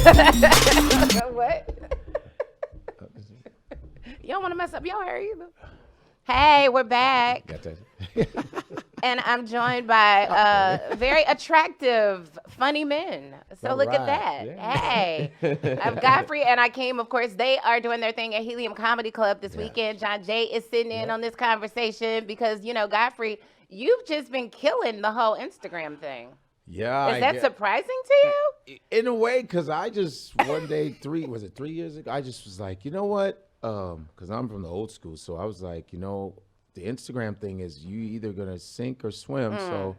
What? You don't want to mess up your hair either. Hey, we're back. And I'm joined by very attractive, funny men. So look at that. Yeah. Hey, I'm Godfrey and Akeem. Of course, they are doing their thing at Helium Comedy Club this weekend. John Jay is sitting in on this conversation because, you know, Godfrey, you've just been killing the whole Instagram thing. Yeah. Is that surprising to you? In a way, because I just, one day, 3 years ago, I just was like, you know what? Because I'm from the old school. So I was like, you know, the Instagram thing is you either going to sink or swim. So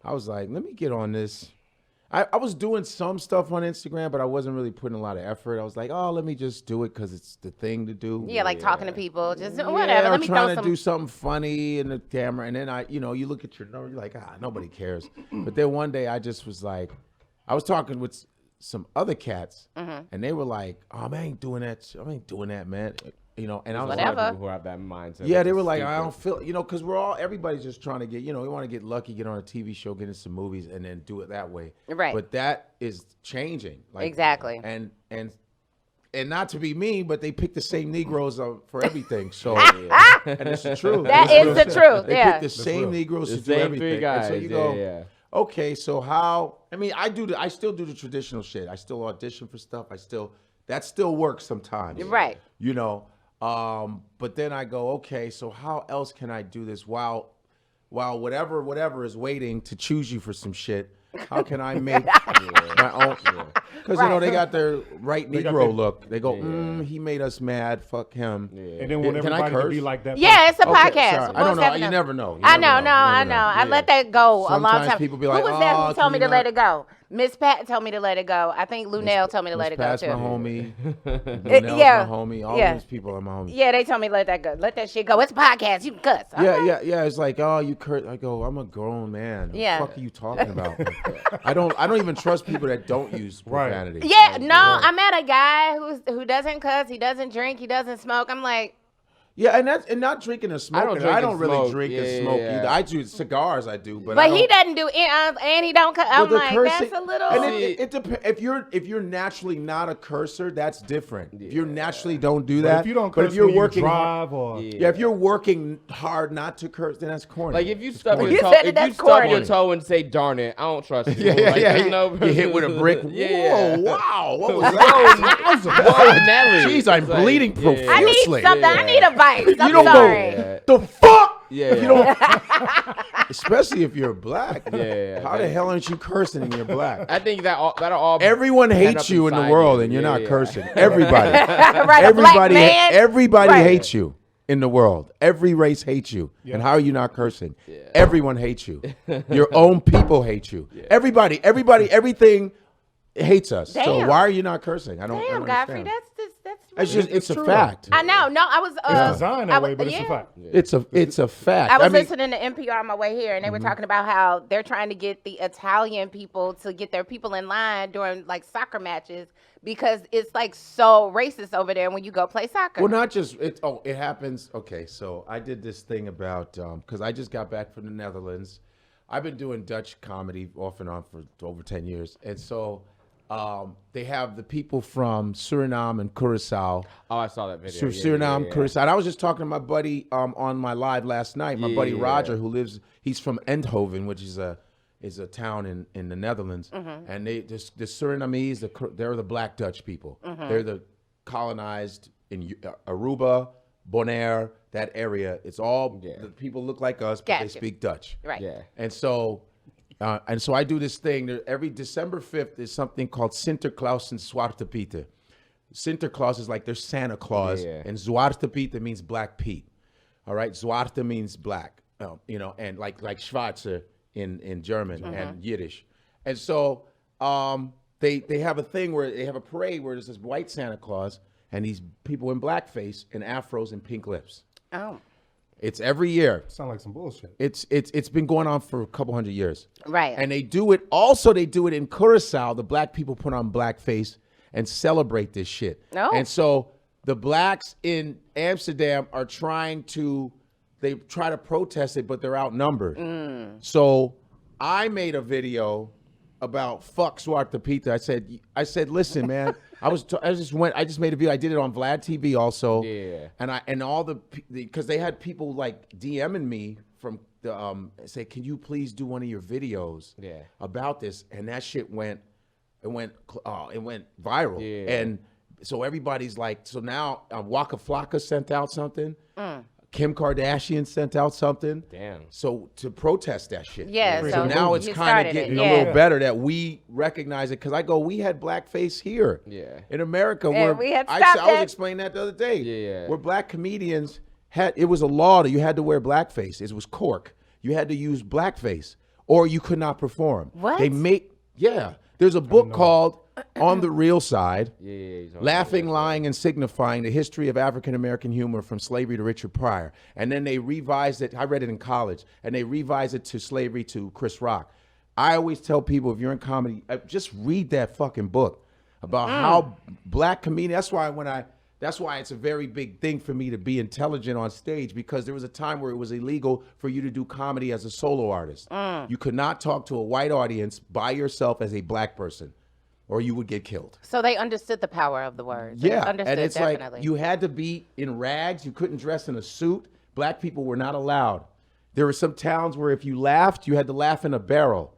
I was like, let me get on this. I was doing some stuff on Instagram, but I wasn't really putting a lot of effort. I was like, oh, let me just do it because it's the thing to do. Yeah, like talking to people, just whatever. Let me trying to do something funny in the camera. And then you look at your number, you're like, nobody cares. But then one day I just was like, I was talking with some other cats, and they were like, oh, man, I ain't doing that, man. You know, and I was whatever. Like, people who have that mindset. Yeah, they were like, I don't feel, you know, because everybody's just trying to get, we want to get lucky, get on a TV show, get in some movies, and then do it that way. Right. But that is changing. Like, exactly. And not to be mean, but they pick the same Negroes for everything. So, and it's the truth. That is the truth. They pick the same Negroes to do everything. Three guys. And so you go, okay, so how? I mean, I still do the traditional shit. I still audition for stuff. That still works sometimes. Right. You know. But then I go, okay, so how else can I do this while whatever is waiting to choose you for some shit? How can I make my own? Because they got their Negro look. They go, he made us mad. Fuck him. Yeah. And then want everybody to be like that. Yeah, it's a podcast. Sorry. I don't know. You never know. I know. I let that go a long time. People be like, who was that who told me to let it go? Miss Pat told me to let it go. I think Lunel told me to let it go too. Pat's my homie. Lunel's my homie. All these people are my homies. Yeah, they told me to let that go. Let that shit go. It's a podcast. You can cuss. Yeah. It's like, oh, you curse. I go, I'm a grown man. What the fuck are you talking about? I don't even trust people that don't use profanity. Yeah, no, I met a guy who doesn't cuss. He doesn't drink. He doesn't smoke. I'm like. Yeah, and not drinking and smoking. I don't really drink and smoke either. I do cigars, but he doesn't do and he don't. I'm like, that's a little. And it depends. If you're naturally not a cursor, that's different. If you naturally don't do that, if you don't curse, if you're working drive or if you're working hard not to curse, then that's corny. Like if you stub your toe and say "darn it," I don't trust you. You hit with a brick. Yeah. Whoa, wow, what was that? Jeez, I'm bleeding profusely. I need something. I need a vice. You don't go, the fuck? Yeah. You don't, especially if you're black. Yeah. How the hell aren't you cursing and you're black? I think that'll all. Everyone hates you in the world, and you're not cursing. Everybody. Right, everybody hates you in the world. Every race hates you. Yeah. And how are you not cursing? Yeah. Everyone hates you. Your own people hate you. Yeah. Everybody, everything hates us. Damn. So why are you not cursing? I don't understand. Godfrey, It's a fact. I know. No, I was. It's designed that way, but it's a fact. It's a fact. I was listening to NPR on my way here, and they were talking about how they're trying to get the Italian people to get their people in line during like soccer matches because it's like so racist over there when you go play soccer. Well, not just it happens. Okay, so I did this thing about because I just got back from the Netherlands. I've been doing Dutch comedy off and on for over 10 years, and so. They have the people from Suriname and Curaçao. Oh, I saw that video. Suriname, Curaçao. And I was just talking to my buddy on my live last night. My buddy Roger, he's from Eindhoven, which is a town in the Netherlands. And the Surinamese, they're the Black Dutch people. They're the colonized in Aruba, Bonaire, that area. It's all the people look like us, but they speak Dutch. Right. Yeah. And so I do this thing. Every December 5th is something called Sinterklaas and Zwarte Pieten. Sinterklaas is like their Santa Claus, and Zwarte Pieten means Black Pete. All right, Zwarte means black, and like Schwarze in German and Yiddish. And so they have a thing where they have a parade where there's this white Santa Claus and these people in blackface and afros and pink lips. Oh. It's every year. Sound like some bullshit. It's been going on for a couple hundred years. Right. And they do it in Curaçao. The black people put on blackface and celebrate this shit. No. And so the blacks in Amsterdam are try to protest it, but they're outnumbered. So I made a video about fuck Zwarte Piet. I said, listen, man. I just made a video. I did it on Vlad TV also. Yeah. And all because they had people like DMing me from the say, can you please do one of your videos about this? And that shit went viral. Yeah. And so everybody's like, so now Waka Flocka sent out something. Kim Kardashian sent out something. Damn. So to protest that shit. Yeah. So now it's kind of getting a little better that we recognize it. Because we had blackface here. Yeah. In America. And we had stopped I was explaining that the other day. Yeah. Where black comedians it was a law that you had to wear blackface. It was cork. You had to use blackface or you could not perform. What? There's a book called On the Real Side, Laughing, Lying, and Signifying the History of African-American Humor from Slavery to Richard Pryor. And then they revised it. I read it in college. And they revised it to slavery to Chris Rock. I always tell people, if you're in comedy, just read that fucking book about how black comedians, that's why it's a very big thing for me to be intelligent on stage, because there was a time where it was illegal for you to do comedy as a solo artist. You could not talk to a white audience by yourself as a black person, or you would get killed. So they understood the power of the words. Yeah, and it's definitely. like you had to be in rags. You couldn't dress in a suit. Black people were not allowed. There were some towns where if you laughed, you had to laugh in a barrel.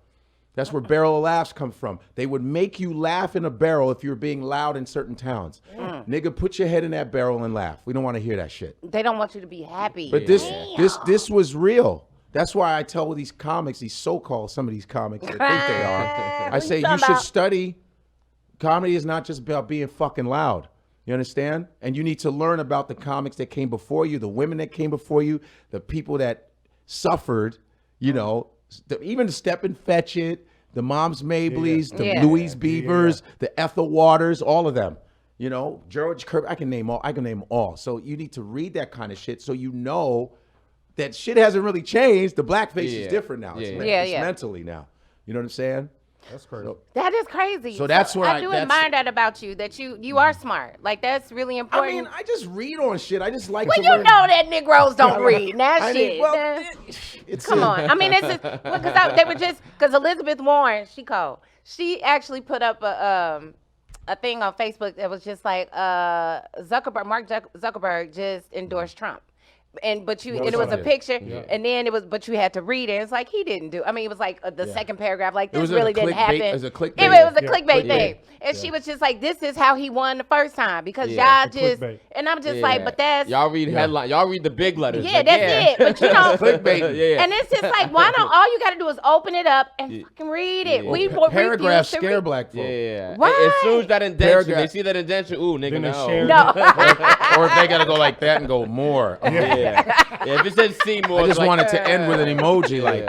That's where barrel of laughs come from. They would make you laugh in a barrel if you were being loud in certain towns. Nigga, put your head in that barrel and laugh. We don't want to hear that shit. They don't want you to be happy. But this was real. That's why I tell these comics, some of these comics that think they are, I say you should study. Comedy is not just about being fucking loud. You understand? And you need to learn about the comics that came before you, the women that came before you, the people that suffered, even the Step and Fetch It, the Moms Mableys, the Louise Beavers, the Ethel Waters, all of them. George Kirby, I can name all. So you need to read that kind of shit so you know that shit hasn't really changed. The blackface is different now. It's mentally now. You know what I'm saying? That's crazy. That is crazy. So that's where I do admire that about you, that you are smart. Like, that's really important. I mean, I just read on shit. I just like to learn. know that Negroes don't read. That shit. Come on. I mean, because Elizabeth Warren, she actually put up a thing on Facebook that was just like Mark Zuckerberg just endorsed Trump. It was a picture, and then but you had to read it. It's like he didn't do. I mean, it was like the second paragraph. Like, this really didn't happen. It was a clickbait. It was a clickbait thing, and she was just like, "This is how he won the first time because y'all just." Clickbait. And I'm just like, "But that's y'all read headline. Y'all read the big letters." Yeah, that's it. But clickbait. And it's just like, why don't all you got to do is open it up and fucking read it? We paragraphs scare black folks. Yeah. Why? As soon as that indenture, they see that indenture. Ooh, nigga, no. Or if they gotta go like that and go more. Yeah, if it said Seymour, I just wanted to end with an emoji like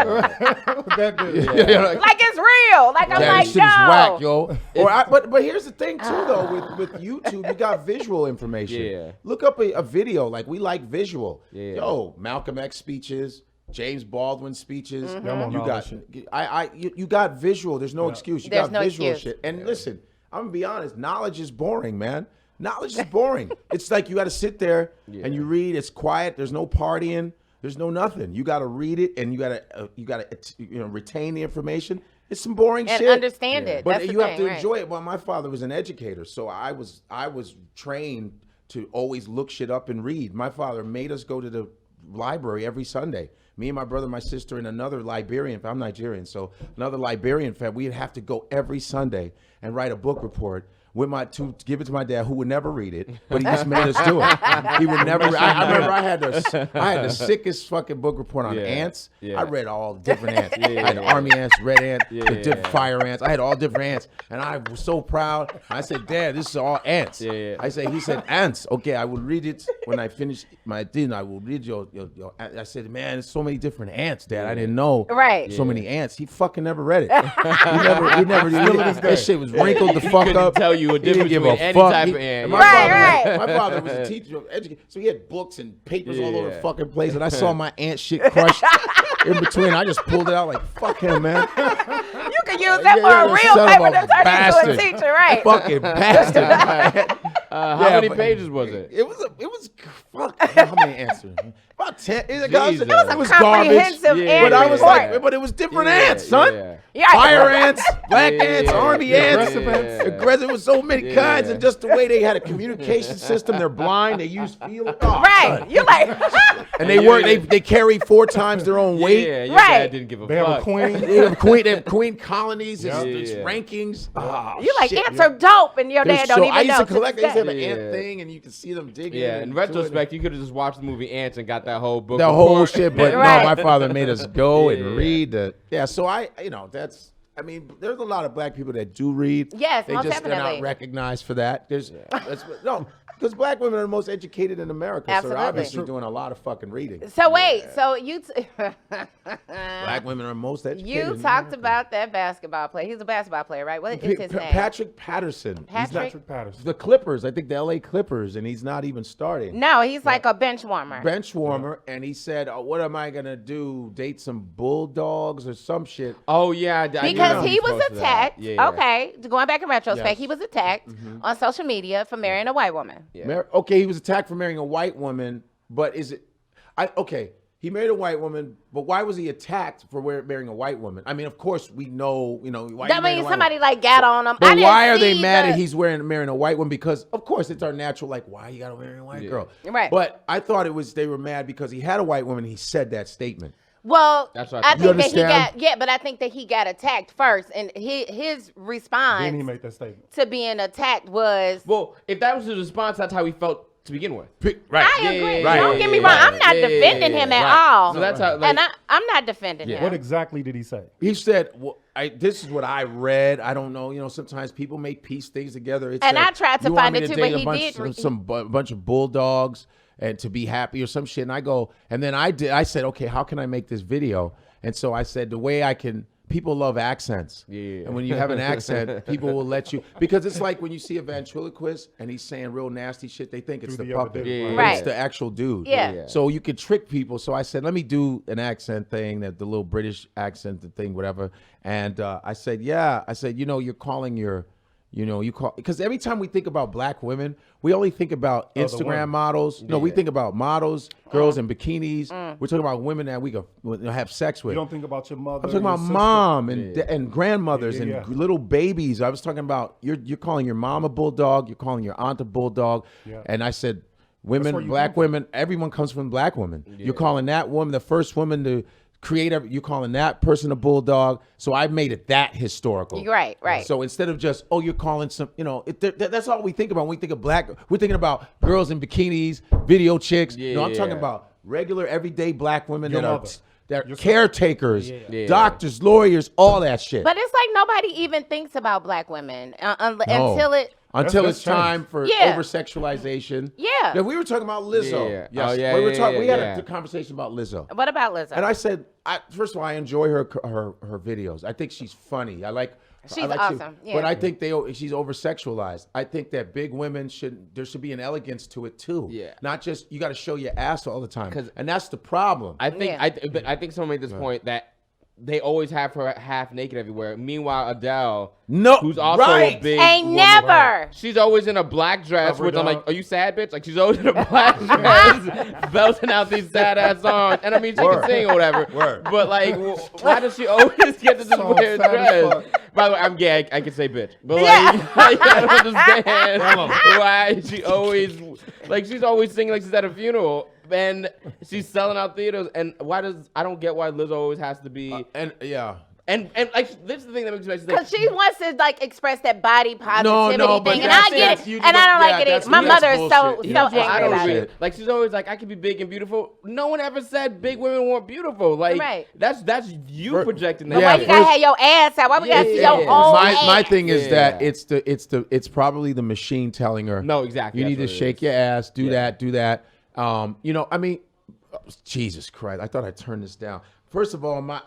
it's real. Like, I'm like, shit is whack, yo. But here's the thing too, though, with YouTube, you got visual information. Yeah. Look up a video. Like, we like visual. Yeah. Yo, Malcolm X speeches, James Baldwin speeches. You got visual. There's no excuse. You got visual shit. And listen, I'm gonna be honest. Knowledge is boring, man. Knowledge is boring. It's like you got to sit there and you read. It's quiet. There's no partying. There's no nothing. You got to read it and you got to retain the information. It's some boring shit. And understand it. But you have to enjoy it. Well, my father was an educator, so I was trained to always look shit up and read. My father made us go to the library every Sunday. Me and my brother, my sister, and another Liberian. I'm Nigerian, so another Liberian family. We'd have to go every Sunday and write a book report to give it to my dad, who would never read it, but he just made us do it. He would never. I remember I had the sickest fucking book report on ants. I read all different ants. I had army ants, red ant, the different fire ants. I had all different ants, and I was so proud. I said, "Dad, this is all ants." He said, "Ants." Okay, I will read it when I finish my dinner. I will read your. I said, "Man, there's so many different ants, Dad. I didn't know so many ants." He fucking never read it. He never. That shit was wrinkled the fuck up. Tell you a difference between any type of ant. My father was a teacher of education, so he had books and papers all over the fucking place, and I saw my ant shit crushed in between. I just pulled it out like, fuck him, man. You can use that for a real paper to turn into a teacher, right? Fucking bastard. How many pages was it? It was fuck. How many ants? About 10. It was a comprehensive ant But I was report. like, but it was different ants, son. Yeah. Fire ants, black ants, army ants, Aggressive aggressive with so many kinds, and just the way they had a communication system. They're blind. They use field. Right. You're like, and they carry 4 times their own weight. Yeah, your Right. dad didn't give a They fuck. have a queen. They have queen colonies. It's rankings. Oh, you're like, shit. ants are dope, and your dad don't even know. I used to collect. They to used to have this an day. ant thing, and you can see them digging. Yeah, and in doing retrospect, you could have just watched the movie Ants and got that whole book. the whole report. shit. But Right. no, my father made us go and Yeah. read the. Yeah, so that's. I mean, there's a lot of black people that do read. Yes, they most just they're definitely. not recognized for that. No, because black women are the most educated in America, so Absolutely. they're obviously doing a lot of fucking reading. So wait, so you Black women are most educated. you in talked America. about that basketball player. He's a basketball player, right? What is his name? Patrick Patterson. He's Patrick? not Patrick Patterson. the Clippers. I think the LA Clippers, and he's not even starting. No, he's like a bench warmer. Bench warmer, and he said, "What am I gonna do? Date some bulldogs or some shit?" Oh yeah, I Because he was posted that. attacked. Yeah. Okay, going back in retrospect, Yes. he was attacked on social media for marrying a white woman. Yeah. Okay, he was attacked for marrying a white woman, but is it? He married a white woman, but why was he attacked for marrying a white woman? I mean, of course we know, why. That means somebody like got on him. But why are they mad that he's marrying a white woman? Because of course it's our natural, like, why you gotta marry a white girl? Right. But I thought they were mad because he had a white woman. He said that statement. Well, That's what I I think think. that but I think that he got attacked first, and his response Then he made that statement. to being attacked was, Well, if that was his response, that's how he felt to begin with. Right. I agree. Right. Don't get me wrong. I'm not defending him at all. So that's how. Like, And I'm not defending him. What exactly did he say? He said, well, this is what I read. I don't know. Sometimes people make piece things together. It And said, I tried to "You want find me it too, date but a he bunch, did a bunch of bulldogs and to be happy or some shit." And I go, and then I said, okay, how can I make this video? And so I said, the way I can. People love accents. Yeah. And when you have an accent, people will let you. Because it's like when you see a ventriloquist and he's saying real nasty shit, they think it's Through the the other puppet. dude, But right. it's the actual dude. Yeah. So you could trick people. So I said, let me do an accent thing, the little British accent, the thing, whatever. And I said, you're calling your, because every time we think about black women, we only think about Instagram women. models. No, we think about models, girls in bikinis. We're talking about women that we can have sex with. You don't think about your mother. I'm talking about mom and grandmothers Yeah. and little babies. I was talking about you're calling your mom a bulldog. You're calling your aunt a bulldog. Yeah. And I said, where women, you black come from. women, everyone comes from black women. You're calling that woman, the first woman to create, you're calling that person a bulldog. So I made it that historical. Right, right. So instead of just, you're calling some, that's all we think about when we think of black. We're thinking about girls in bikinis, video chicks. No, I'm talking about regular, everyday black women Your that mother. are caretakers, Yeah. doctors, lawyers, all that shit. But it's like nobody even thinks about black women until it. Until That's it's time for Yeah. over-sexualization. Yeah. We were talking about Lizzo. Yeah. Yes. Oh, yeah, we had yeah. a conversation about Lizzo. What about Lizzo? And I said, first of all, I enjoy her videos. I think she's funny. She's awesome, yeah. But I think she's over-sexualized. I think that big women there should be an elegance to it too. Yeah. Not just you got to show your ass all the time. And that's the problem. I think Yeah. but I think someone made this point that they always have her half naked everywhere. Meanwhile, Adele, who's also a big Ain't woman, never. she's always in a black dress, Covered which I'm like, up. are you sad, bitch? Like she's always in a black dress, belting out these sad ass songs. And I mean, she can sing or whatever. Word. But like, why does she always get to this So weird sad as dress? By the way, I'm gay. I can say bitch, but Yeah. like I don't understand why she always she's always singing like she's at a funeral. And she's selling out theaters, and I don't get why Lizzo always has to be and like this is the thing that makes me Because she wants to express that body positivity but thing, and that's I get it. it, You and I don't- don't yeah, like it. that's- My that's mother is so bullshit. so Here's what angry I don't about get. it. like she's always like I could be big and beautiful. No one ever said big women weren't beautiful. Like Right. that's you projecting that. But why you gotta have your ass out? Why we gotta see Yeah. your whole ass? my thing is that Yeah. it's probably the machine telling her, No, exactly, you that's need to what it shake is. your ass, do that. I mean, Jesus Christ, I thought I'd turn this down. First of all, my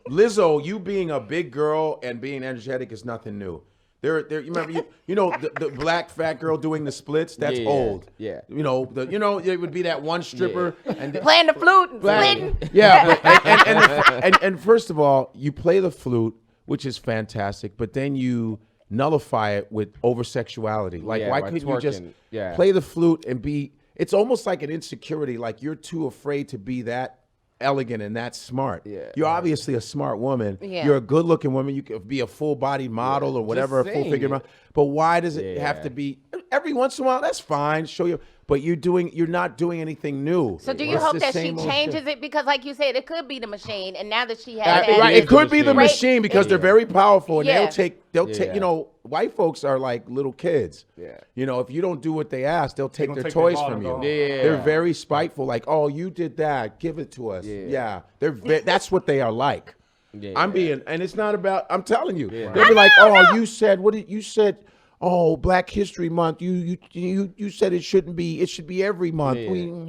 Lizzo, you being a big girl and being energetic is nothing new. You remember the black fat girl doing the splits? That's Yeah, old. yeah. It would be that one stripper and Playing the flute and splitting. yeah, and first of all, you play the flute, which is fantastic, but then you nullify it with over sexuality. Like, Yeah, why by couldn't you just twerking. Yeah. play the flute and be it's almost like an insecurity. Like you're too afraid to be that elegant and that smart. Yeah. You're obviously a smart woman. Yeah. You're a good looking woman. You could be a full bodied model or whatever, a full figure model. But why does it have to be every once in a while? That's fine. Show you. But you're not doing anything new. So do you hope that she changes it? Because like you said, it could be the machine. And now that she has right, it could be the machine because they're very powerful and they'll take, you know, white folks are like little kids. Yeah. You know, if you don't do what they ask, they'll take their toys from you. Yeah. They're very spiteful. Like, oh, you did that. Give it to us. Yeah. That's what they are like. Yeah. And it's not about, I'm telling you. Yeah. They'll be like, oh, you said, oh, Black History Month. You said it shouldn't be. It should be every month.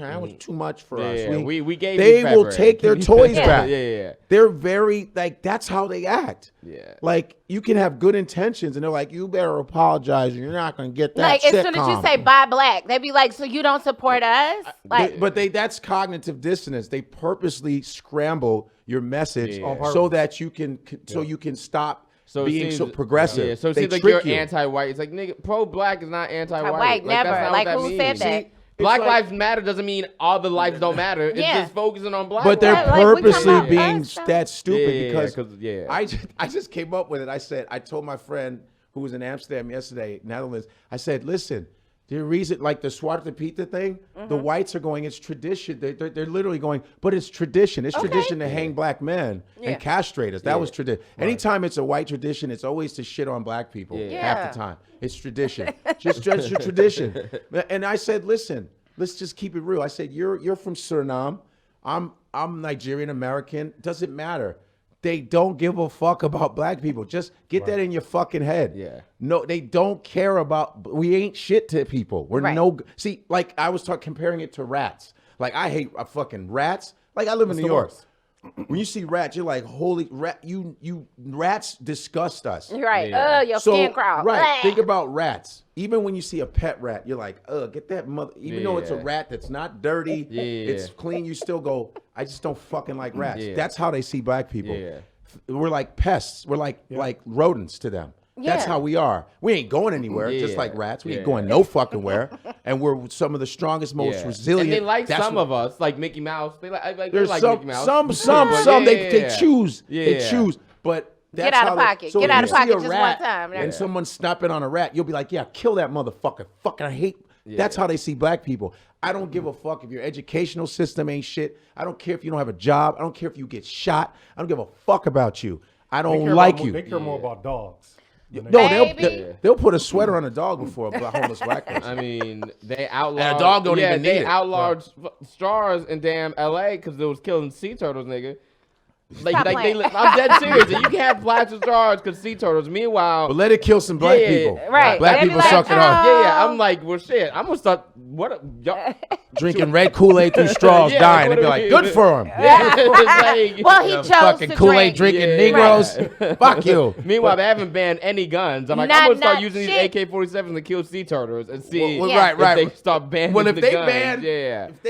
That was too much for us. We gave. They will take their toys back. Yeah. They're very like that's how they act. Yeah. Like you can have good intentions, and they're like, you better apologize, or you're not going to get that. Like as soon as you say buy black, they be like, so you don't support us? Like, that's cognitive dissonance. They purposely scramble your message so that you can stop. Being so progressive. Yeah, so it seems like you're anti-white. It's like, nigga, pro-black is not anti-white. Never. Like who means. said that? Black lives matter doesn't mean all the lives don't matter. It's just focusing on black lives. But they're purposely being that stupid because I just came up with it. I told my friend who was in Amsterdam yesterday, Netherlands, I said, listen, the reason, like the Zwarte Piet thing, the whites are going, it's tradition. They're literally going, but it's tradition. It's tradition to hang black men and castrate us. That was tradition. Right. Anytime it's a white tradition, it's always to shit on black people half the time. It's tradition. just your tradition. And I said, listen, let's just keep it real. I said, you're from Suriname. I'm Nigerian American. Doesn't matter. They don't give a fuck about black people. Just get that in your fucking head. Yeah. No, they don't care about. We ain't shit to people. We're see, like I was comparing it to rats. Like I hate fucking rats. Like I live in New York. When you see rats, you're like, holy rat. You rats disgust us. Right. Your skin crawl. Right. Think about rats. Even when you see a pet rat, you're like, get that mother. Even though it's a rat that's not dirty, it's clean. You still go, I just don't fucking like rats. That's how they see black people. We're like pests. We're like rodents to them. That's how we are. We ain't going anywhere, just like rats. We ain't going no fucking where. And we're some of the strongest, most resilient. And they like some of us, like Mickey Mouse. They like Mickey Mouse. Some they choose. They choose. But that's get out of pocket. So get out of pocket just rat, one time. And someone's snapping on a rat, you'll be like, yeah, kill that motherfucker. Fucking I hate. That's how they see black people. I don't give a fuck if your educational system ain't shit. I don't care if you don't have a job. I don't care if you get shot. I don't give a fuck about you. I don't like you. They care more about dogs. No, they'll put a sweater on a dog before a homeless black person. I mean, they outlawed. And a dog don't even need it. They outlawed straws in damn L.A. because it was killing sea turtles, nigga. I'm dead serious. You can't have plastic straws because sea turtles. Meanwhile, but let it kill some black people. Right. Black people suck it off. Yeah. I'm like, well, shit. I'm gonna start drinking red Kool-Aid through straws, dying. They'd be like, good for him. Well, he chose fucking to Kool-Aid drinking Negroes. Fuck you. Meanwhile, they haven't banned any guns. I'm like, I'm gonna start using these AK-47s to kill sea turtles and see if they stop banning the guns. If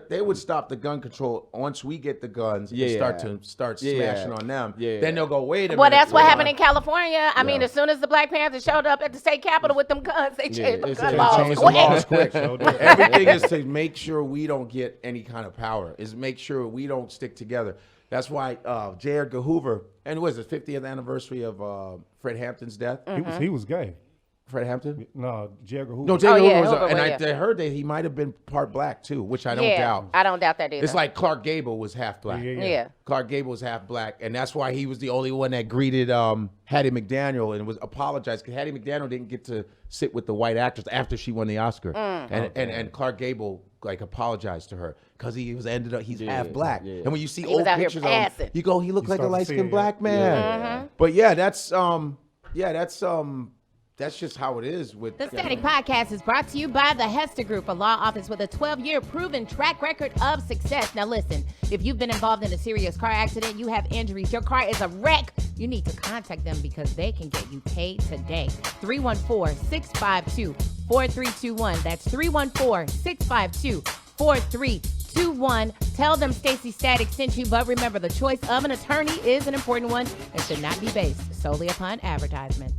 they would stop the gun control once we get the guns and start smashing on them. Then they'll go, wait a minute. Well, that's what happened in California. I mean, as soon as the Black Panthers showed up at the state capitol with them guns, they changed the gun laws quick. Everything is to make sure we don't get any kind of power. Is make sure we don't stick together. That's why J. Edgar Hoover, and it was the 50th anniversary of Fred Hampton's death. He was gay. Fred Hampton? No, J. Edgar Hoover. No, J. Edgar Hoover was, and I heard that he might have been part black too, which I don't doubt. I don't doubt that either. It's like Clark Gable was half black. Yeah. Clark Gable was half black, and that's why he was the only one that greeted Hattie McDaniel and was apologized because Hattie McDaniel didn't get to sit with the white actress after she won the Oscar, and Clark Gable like apologized to her because he's half black, and when you see old pictures of him, you go, he looked like a light-skinned black man. But that's just how it is with the Static Podcast is brought to you by the Hester Group, a law office with a 12-year proven track record of success. Now listen, if you've been involved in a serious car accident, you have injuries, your car is a wreck, you need to contact them because they can get you paid today. 314-652-4321. That's 314-652-4321. Tell them Staci Static sent you, but remember, the choice of an attorney is an important one and should not be based solely upon advertisement.